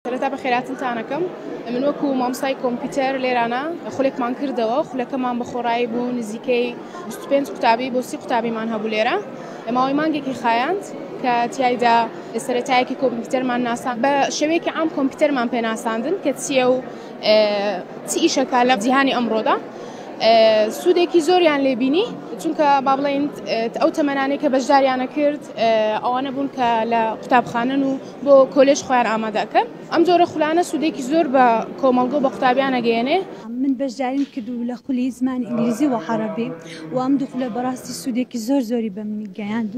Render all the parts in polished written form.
سەرەتا بەخێراتتانەکەم من وەکو مامۆستای کۆمپیوتەر لێرانە خولێکمان کردەوە خولەکەمان بە خۆڕایی بوو نزیکەی 25 قوتابی بۆ 30 قوتابیمان هەبوو لێرە لە ماوەی مانگێکی خایاند کە تیایدا سەرەتایەکی کۆمپیوتەرمان ناسان بە شێوەیەکی عام کۆمپیوتەرمان پێناساندن کە چییە و چی ئیشەکە لە جیهانی ئەمڕۆدا سوودێکی زۆریان لێبینی چونکە با بڵێن ئەو تەمەنانەی کە بەشداریانە کرد ئەوانە بوون کە لە قوتابخانەن و بۆ کۆلێژ خۆیان ئامادەکەن ئەم جۆرە خولانە سوودێکی زۆر بە کۆمەڵگە بە قوتابیان ئەگەیەنێ من بەشداریم کردو لە خولی زمانی ئینگلیزی و عەرەبی و ئەم دوو خولە بەڕاستی سوودێکی زۆری بە من گەیاند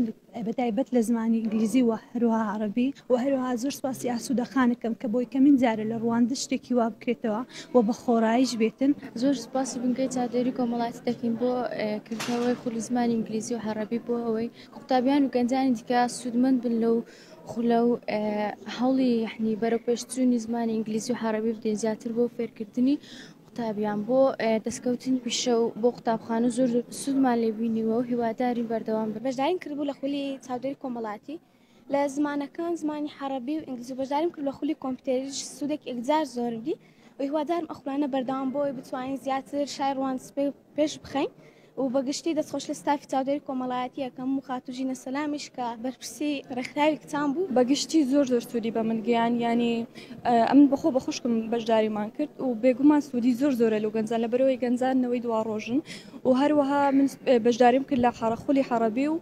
بەتایبەت لە زمانی ئینگلیزی و هەروەها عەرەبی و هەروەها زۆر سوپاسی ئاسوودەخانەکەم کە بۆی کەمین جارە لە ڕواندا شتێکی وا بکرێتەوە و بە خۆڕاییش بێتن زۆر سوپاسی بنکەی چاودێری کۆمەڵاتی دەکەین بۆ کردنەوەی خولی زمانی ئینگلیزی و عەرەبی بۆ ئەوەی قوتابیان و گەنجانی دیکە سوودمەند بن لەو خولە و هەوڵی یعنی بەرەوپێشچوونی زمانی ئینگلیزی و عەرەبی بدەین زیاتر بۆ فێرکردنی قوتابیان بۆ دەستکەوتنی پیشە و بۆ قوتابخانە زۆر سوودمان لێبینیوە و هیواداری بەردەوام بن. بەشداریم کردبوو لە خولی چاودێری کۆمەڵاتی لە زمانەکان زمانی عەرەبی و ئینگلیزی بەشداریم کرد لە خولی کۆمپیوتەریش سوودێکی ئەگزار زۆری و هیوادارم ئەو خولانە بەردەوام بۆی بتوانین زیاتر شای ڕوانس پێش بخەین و بەگشتی دەستخۆش لە ستافی چاودێری کۆمەڵایەتی یەکەم و خاتوژینە سەلامیش کە بەرپرسی ڕێکخراوی کچان بوو بەگشتی زۆر سوودی بە من گیان ینی ئەمن بەخۆ بە خوشکم بەشداریمان کرد و بێگومان سوودی زۆرە لەو گەنجان لە بەرەوەی گەنجانەوەی دوا ڕۆژن و هەروەها من بەشداریم کرد لە خولی عەرەبی و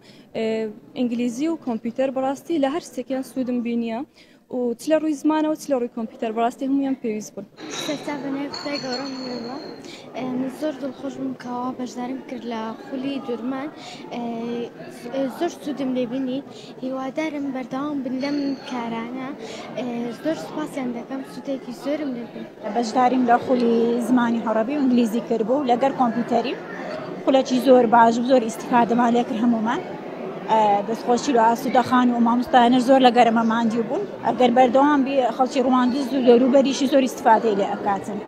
ئینگلیزی و کۆمپیوتەر بەڕاستی لە هەر شتێکیان سوودم بینیە و چ لە ڕووی زمانەوە چ لە ڕووی کۆمپیوتەر بەڕاستی هەموویان پێویست بوون. سەرتا بەناوی خدای گەورەم من زۆر دڵخۆش بووم کەوا بەشداریم کرد لە خولی دوورمان زۆر سوودم لێبینی هیوادارم بەردەوام بن لەم کارانە زۆر سوپاسیان دەکەم سوودێکی زۆرم لێبین. بەشداریم لە خولی زمانی عەرەبی و ئینگلیزی کردبوو لەگەر کۆمپیوتەری خولەکی زۆر باش و زۆر ئیستیفادەمان لێ کرد هەموومان دەستخۆشی لە ئاسوودەخان و مامۆستایانەش زۆر لە گەرەمە ماندوو بوون ئەگەر بەردەوام بێ خەڵکی ڕواندز و دەوروبەریشی زۆر ئیستیفادەی لێ ئەکاتن.